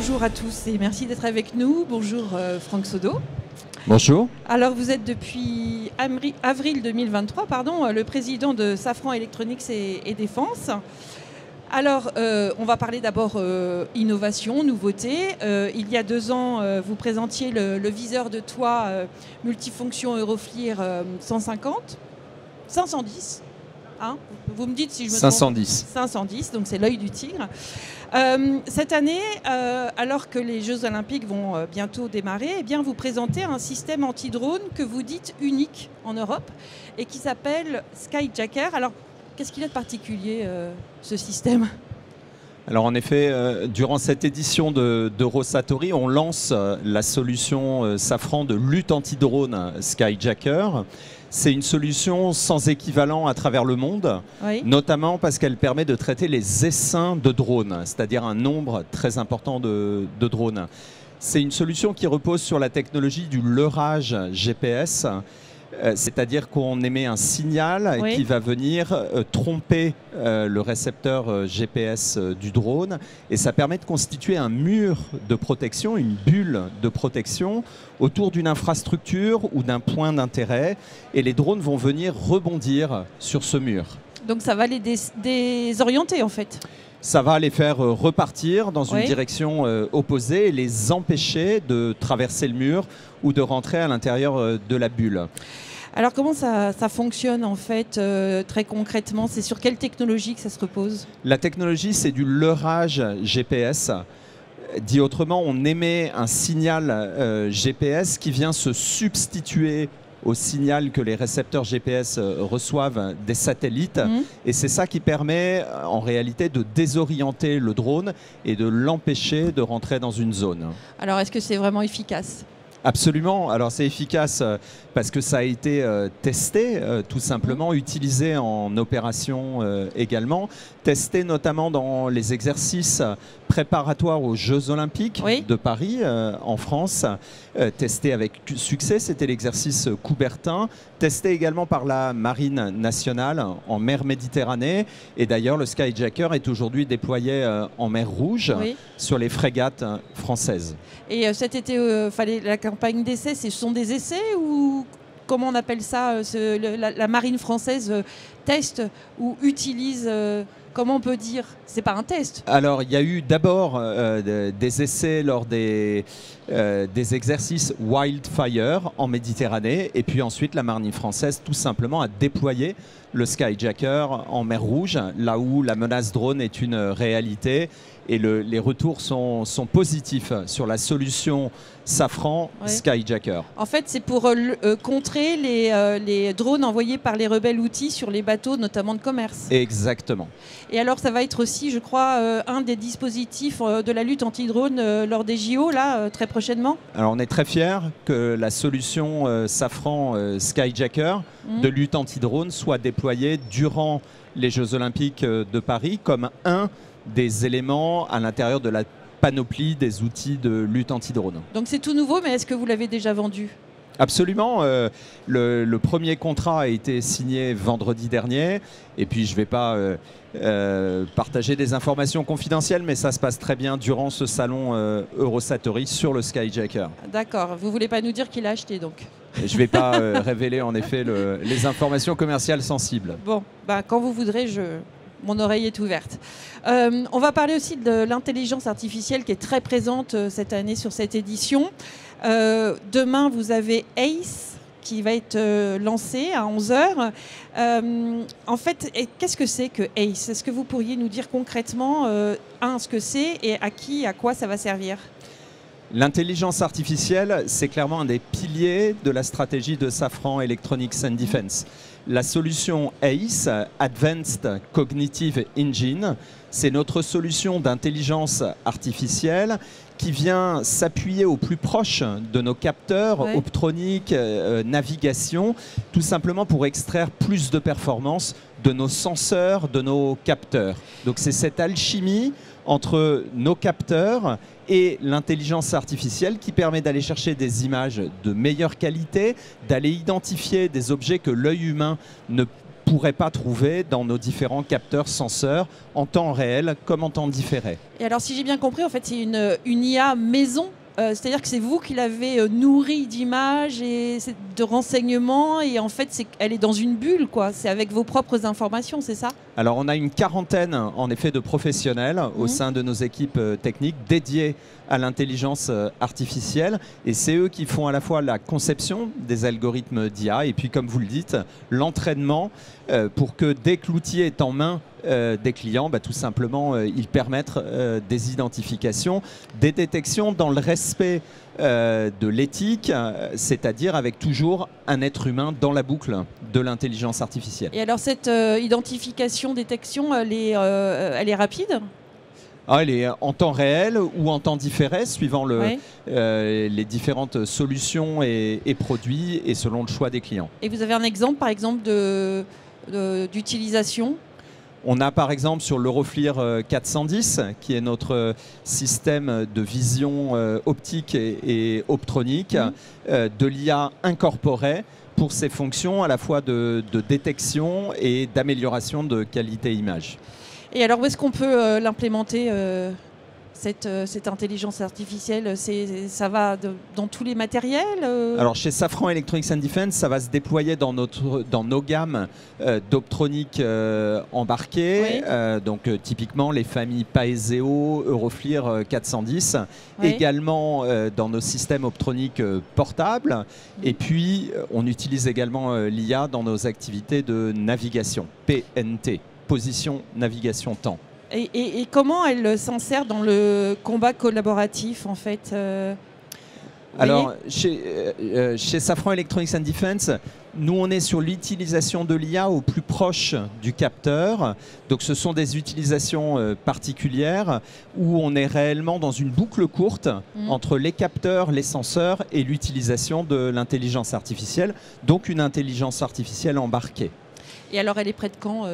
bonjour à tous et merci d'être avec nous. Bonjour Franck Sodo. Bonjour. Alors vous êtes depuis avril 2023 le président de Safran Electronics et Défense. Alors on va parler d'abord innovation, nouveauté. Il y a 2 ans, vous présentiez le viseur de toit multifonction Euroflir 510. Hein, vous me dites si je me trompe. 510, donc c'est l'œil du tigre. Cette année, alors que les Jeux Olympiques vont bientôt démarrer, eh bien, vous présentez un système anti-drone que vous dites unique en Europe et qui s'appelle Skyjacker. Alors, qu'est-ce qu'il a de particulier, ce système ? Alors en effet, durant cette édition d'Eurosatori, on lance la solution Safran de lutte anti-drone Skyjacker. C'est une solution sans équivalent à travers le monde, oui, notamment parce qu'elle permet de traiter les essaims de drones, c'est-à-dire un nombre très important de drones. C'est une solution qui repose sur la technologie du leurrage GPS, c'est-à-dire qu'on émet un signal, oui, qui va venir tromper le récepteur GPS du drone, et ça permet de constituer un mur de protection, une bulle de protection autour d'une infrastructure ou d'un point d'intérêt, et les drones vont venir rebondir sur ce mur. Donc ça va les désorienter en fait ? Ça va les faire repartir dans une, oui, direction opposée et les empêcher de traverser le mur ou de rentrer à l'intérieur de la bulle. Alors comment ça fonctionne en fait très concrètement? C'est sur quelle technologie que ça se repose? La technologie, c'est du leurrage GPS. Dit autrement, on émet un signal GPS qui vient se substituer au signal que les récepteurs GPS reçoivent des satellites. Mmh. Et c'est ça qui permet en réalité de désorienter le drone et de l'empêcher de rentrer dans une zone. Alors est-ce que c'est vraiment efficace ? Absolument. Alors c'est efficace parce que ça a été testé, tout simplement, utilisé en opération également, testé notamment dans les exercices préparatoires aux Jeux Olympiques, oui, de Paris en France, testé avec succès, c'était l'exercice Coubertin, testé également par la Marine nationale en mer Méditerranée, et d'ailleurs le Skyjacker est aujourd'hui déployé en mer Rouge, oui, sur les frégates françaises. Et cet été, fallait la campagne d'essai, ce sont des essais ou comment on appelle ça, la marine française teste ou utilise, comment on peut dire? C'est pas un test. Alors il y a eu d'abord des essais lors des exercices Wildfire en Méditerranée, et puis ensuite la marine française tout simplement a déployé le Skyjacker en mer Rouge, là où la menace drone est une réalité. Et les retours sont positifs sur la solution Safran, oui, Skyjacker. En fait, c'est pour contrer les drones envoyés par les rebelles Houthis sur les bateaux, notamment de commerce. Exactement. Et alors, ça va être aussi, je crois, un des dispositifs de la lutte anti-drone lors des JO, là, très prochainement. Alors, on est très fiers que la solution Safran Skyjacker, mmh, de lutte anti-drone soit déployée durant les Jeux Olympiques de Paris comme un des éléments à l'intérieur de la panoplie des outils de lutte anti-drone. Donc c'est tout nouveau, mais est-ce que vous l'avez déjà vendu ? Absolument. Le premier contrat a été signé vendredi dernier, et puis je ne vais pas partager des informations confidentielles, mais ça se passe très bien durant ce salon Eurosatori sur le Skyjacker. D'accord. Vous ne voulez pas nous dire qui l'a acheté donc ? Je ne vais pas révéler en effet les informations commerciales sensibles. Bon, bah, quand vous voudrez, mon oreille est ouverte. On va parler aussi de l'intelligence artificielle qui est très présente cette année sur cette édition. Demain, vous avez ACE qui va être lancé à 11h. En fait, qu'est-ce que c'est que ACE? Est-ce que vous pourriez nous dire concrètement ce que c'est et à quoi ça va servir? L'intelligence artificielle, c'est clairement un des piliers de la stratégie de Safran Electronics and Defense. La solution ACE, Advanced Cognitive Engine, c'est notre solution d'intelligence artificielle qui vient s'appuyer au plus proche de nos capteurs, ouais, optroniques, navigation, tout simplement pour extraire plus de performance de nos senseurs, de nos capteurs. Donc c'est cette alchimie entre nos capteurs et l'intelligence artificielle qui permet d'aller chercher des images de meilleure qualité, d'aller identifier des objets que l'œil humain ne pourrait pas trouver dans nos différents capteurs senseurs en temps réel comme en temps différé. Et alors, si j'ai bien compris, en fait, c'est une IA maison. C'est-à-dire que c'est vous qui l'avez nourrie d'images et de renseignements et en fait elle est dans une bulle, quoi. C'est avec vos propres informations, c'est ça? Alors on a une quarantaine en effet de professionnels au sein de nos équipes techniques dédiées à l'intelligence artificielle et c'est eux qui font à la fois la conception des algorithmes d'IA et puis comme vous le dites, l'entraînement pour que dès que l'outil est en main des clients, tout simplement, ils permettent des identifications, des détections dans le respect de l'éthique, c'est-à-dire avec toujours un être humain dans la boucle de l'intelligence artificielle. Et alors cette identification, détection, elle est rapide? Elle est en temps réel ou en temps différé, suivant les différentes solutions et produits et selon le choix des clients. Et vous avez un exemple, par exemple, d'utilisation? On a par exemple sur l'Euroflir 410, qui est notre système de vision optique et optronique, de l'IA incorporée pour ses fonctions à la fois de détection et d'amélioration de qualité image. Et alors où est-ce qu'on peut l'implémenter cette intelligence artificielle? Ça va dans tous les matériels Alors chez Safran Electronics and Defense, ça va se déployer dans nos gammes d'optronique embarquée, donc typiquement les familles Paeseo, Euroflir 410, également dans nos systèmes optroniques portables, et puis on utilise également l'IA dans nos activités de navigation, PNT, position, navigation, temps. Et comment elle s'insère dans le combat collaboratif, en fait Alors, chez Safran Electronics and Defense, nous, on est sur l'utilisation de l'IA au plus proche du capteur. Donc, ce sont des utilisations particulières où on est réellement dans une boucle courte entre les capteurs, les senseurs et l'utilisation de l'intelligence artificielle, donc une intelligence artificielle embarquée. Et alors, elle est prête quand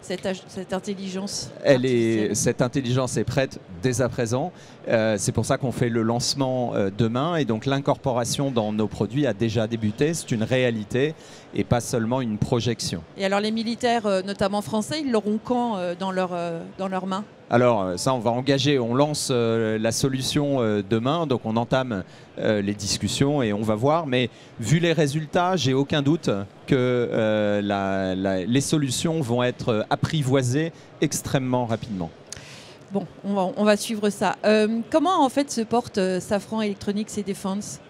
cette intelligence Cette intelligence est prête dès à présent. C'est pour ça qu'on fait le lancement demain. Et donc l'incorporation dans nos produits a déjà débuté. C'est une réalité et pas seulement une projection. Et alors les militaires, notamment français, ils l'auront quand dans leurs mains? Alors ça, on va engager, on lance la solution demain, donc on entame les discussions et on va voir. Mais vu les résultats, j'ai aucun doute que les solutions vont être apprivoisées extrêmement rapidement. Bon, on va suivre ça. Comment en fait se porte Safran Electronics and Defense?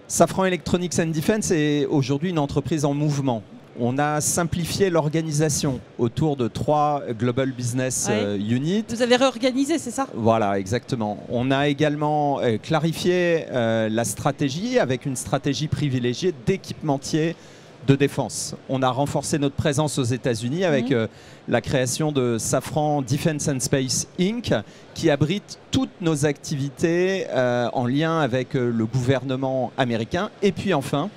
Safran Electronics and Defense est aujourd'hui une entreprise en mouvement. On a simplifié l'organisation autour de 3 Global Business Units. Vous avez réorganisé, c'est ça? Voilà, exactement. On a également clarifié la stratégie avec une stratégie privilégiée d'équipementier de défense. On a renforcé notre présence aux États-Unis avec la création de Safran Defense and Space Inc., qui abrite toutes nos activités en lien avec le gouvernement américain. Et puis enfin,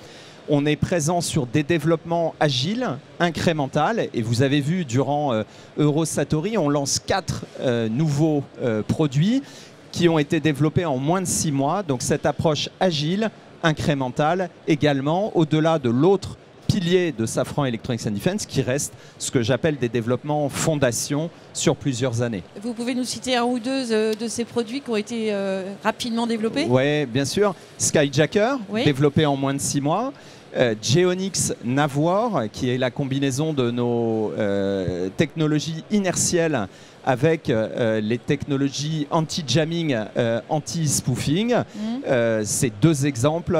on est présent sur des développements agiles, incrémentaux. Et vous avez vu, durant Eurosatory, on lance 4 nouveaux produits qui ont été développés en moins de 6 mois. Donc cette approche agile, incrémentale, également, au-delà de l'autre pilier de Safran Electronics and Defense, qui reste ce que j'appelle des développements fondation sur plusieurs années. Vous pouvez nous citer un ou deux de ces produits qui ont été rapidement développés? Oui, bien sûr. Skyjacker, développé en moins de 6 mois. Geonyx Navwar, qui est la combinaison de nos technologies inertielles avec les technologies anti-jamming, anti-spoofing. C'est 2 exemples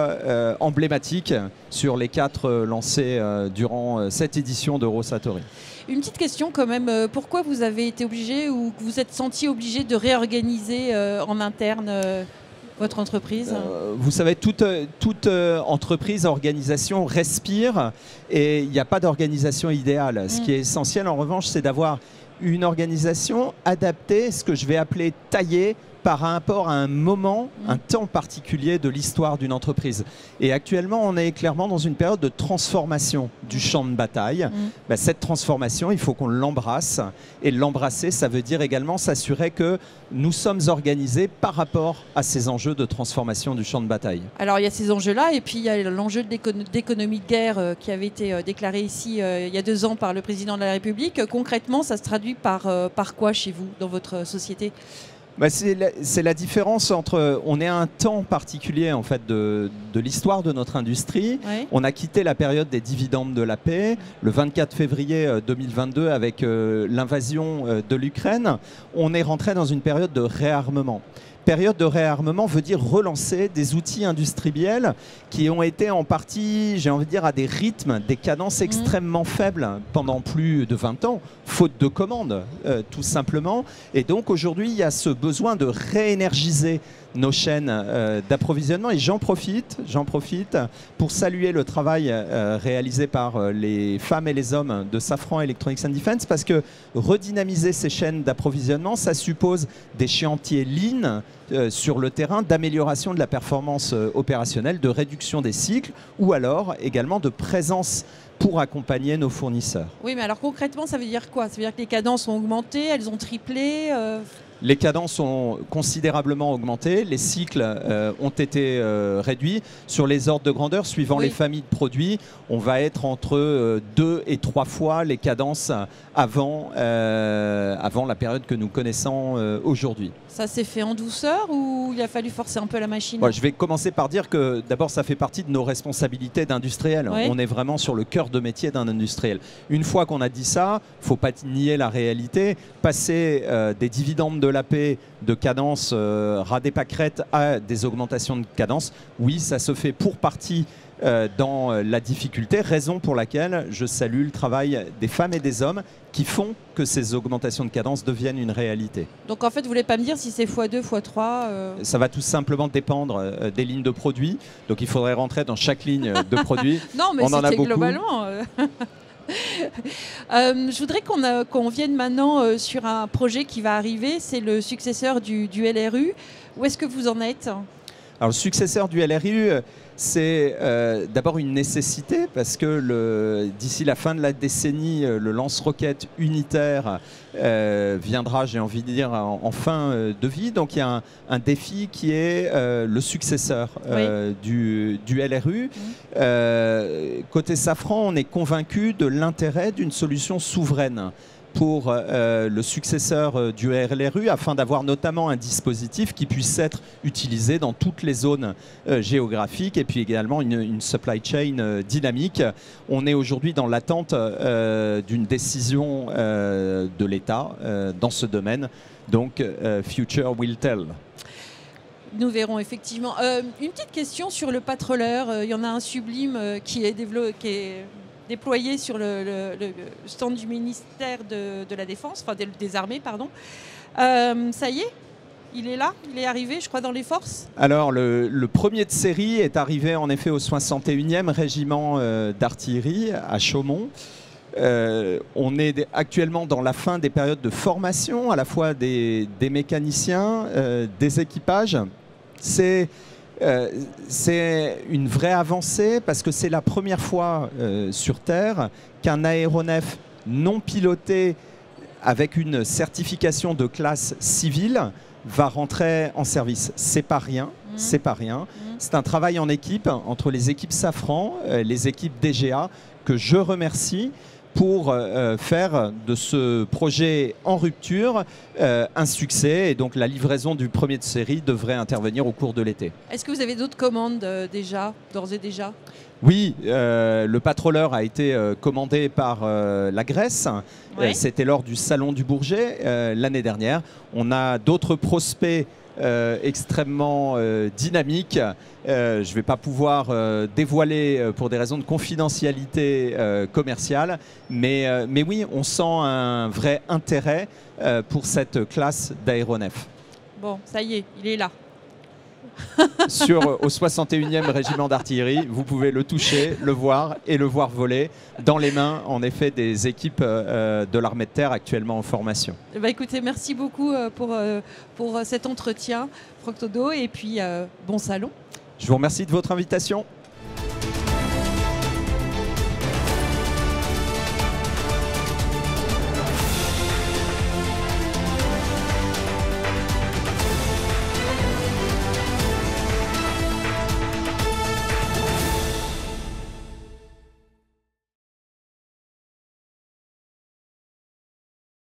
emblématiques sur les 4 lancés durant cette édition d'Eurosatory. Une petite question quand même, pourquoi vous avez été obligé ou vous êtes senti obligé de réorganiser en interne votre entreprise? Vous savez, toute entreprise, organisation respire et il n'y a pas d'organisation idéale. Ce qui est essentiel en revanche, c'est d'avoir une organisation adaptée, ce que je vais appeler taillée par rapport à un moment, un temps particulier de l'histoire d'une entreprise. Et actuellement, on est clairement dans une période de transformation du champ de bataille. Cette transformation, il faut qu'on l'embrasse. Et l'embrasser, ça veut dire également s'assurer que nous sommes organisés par rapport à ces enjeux de transformation du champ de bataille. Alors, il y a ces enjeux-là, et puis il y a l'enjeu d'économie de guerre qui avait été déclaré ici il y a 2 ans par le président de la République. Concrètement, ça se traduit par quoi chez vous, dans votre société ? C'est la différence entre... On est à un temps particulier en fait, de l'histoire de notre industrie. Ouais. On a quitté la période des dividendes de la paix le 24 février 2022 avec l'invasion de l'Ukraine. On est rentré dans une période de réarmement. Période de réarmement veut dire relancer des outils industriels qui ont été en partie, j'ai envie de dire, à des rythmes, des cadences extrêmement faibles pendant plus de 20 ans, faute de commandes, tout simplement. Et donc aujourd'hui, il y a ce besoin de réénergiser nos chaînes d'approvisionnement. Et j'en profite pour saluer le travail réalisé par les femmes et les hommes de Safran Electronics and Defense, parce que redynamiser ces chaînes d'approvisionnement, ça suppose des chantiers lean sur le terrain, d'amélioration de la performance opérationnelle, de réduction des cycles, ou alors également de présence pour accompagner nos fournisseurs. Oui, mais alors concrètement, ça veut dire quoi? Ça veut dire que les cadences ont augmenté, elles ont triplé Les cadences ont considérablement augmenté, les cycles ont été réduits. Sur les ordres de grandeur, suivant les familles de produits, on va être entre 2 et 3 fois les cadences avant la période que nous connaissons aujourd'hui. Ça s'est fait en douceur ou il a fallu forcer un peu la machine? Je vais commencer par dire que d'abord ça fait partie de nos responsabilités d'industriels. On est vraiment sur le cœur de métier d'un industriel. Une fois qu'on a dit ça, il ne faut pas nier la réalité. Passer des dividendes de la paix de cadence radé pâquerette à des augmentations de cadence, oui, ça se fait pour partie dans la difficulté, raison pour laquelle je salue le travail des femmes et des hommes qui font que ces augmentations de cadence deviennent une réalité. Donc en fait, vous ne voulez pas me dire si c'est x2, x3 Ça va tout simplement dépendre des lignes de produits. Donc il faudrait rentrer dans chaque ligne de produits. Non, mais on en a beaucoup. Globalement. Je voudrais qu'on vienne maintenant sur un projet qui va arriver. C'est le successeur du LRU. Où est-ce que vous en êtes ? Alors le successeur du LRU, c'est d'abord une nécessité parce que d'ici la fin de la décennie, le lance-roquette unitaire viendra, j'ai envie de dire, en fin de vie. Donc il y a un défi qui est le successeur du LRU. Côté Safran, on est convaincu de l'intérêt d'une solution souveraine pour le successeur du LRU, afin d'avoir notamment un dispositif qui puisse être utilisé dans toutes les zones géographiques, et puis également une supply chain dynamique. On est aujourd'hui dans l'attente d'une décision de l'État dans ce domaine, donc Future will tell. Nous verrons effectivement. Une petite question sur le patrolleur. Il y en a un sublime qui est déployé sur le stand du ministère de la Défense, enfin des Armées, pardon. Ça y est, il est là, il est arrivé, je crois, dans les forces. Alors, le premier de série est arrivé en effet au 61e régiment d'artillerie à Chaumont. On est actuellement dans la fin des périodes de formation, à la fois des mécaniciens, des équipages. C'est une vraie avancée parce que c'est la première fois sur Terre qu'un aéronef non piloté avec une certification de classe civile va rentrer en service. C'est pas rien, c'est pas rien. C'est un travail en équipe entre les équipes Safran, les équipes DGA que je remercie pour faire de ce projet en rupture un succès. Et donc la livraison du premier de série devrait intervenir au cours de l'été. Est-ce que vous avez d'autres commandes d'ores et déjà ? Oui, le patrolleur a été commandé par la Grèce. C'était lors du Salon du Bourget l'année dernière. On a d'autres prospects extrêmement dynamique. Je ne vais pas pouvoir dévoiler pour des raisons de confidentialité commerciale, mais oui, on sent un vrai intérêt pour cette classe d'aéronefs. Bon, ça y est, il est là. au 61e régiment d'artillerie. Vous pouvez le toucher, le voir et le voir voler dans les mains, en effet, des équipes de l'armée de terre actuellement en formation. Bah, écoutez, merci beaucoup pour cet entretien, Franck Taudeau, et puis bon salon. Je vous remercie de votre invitation.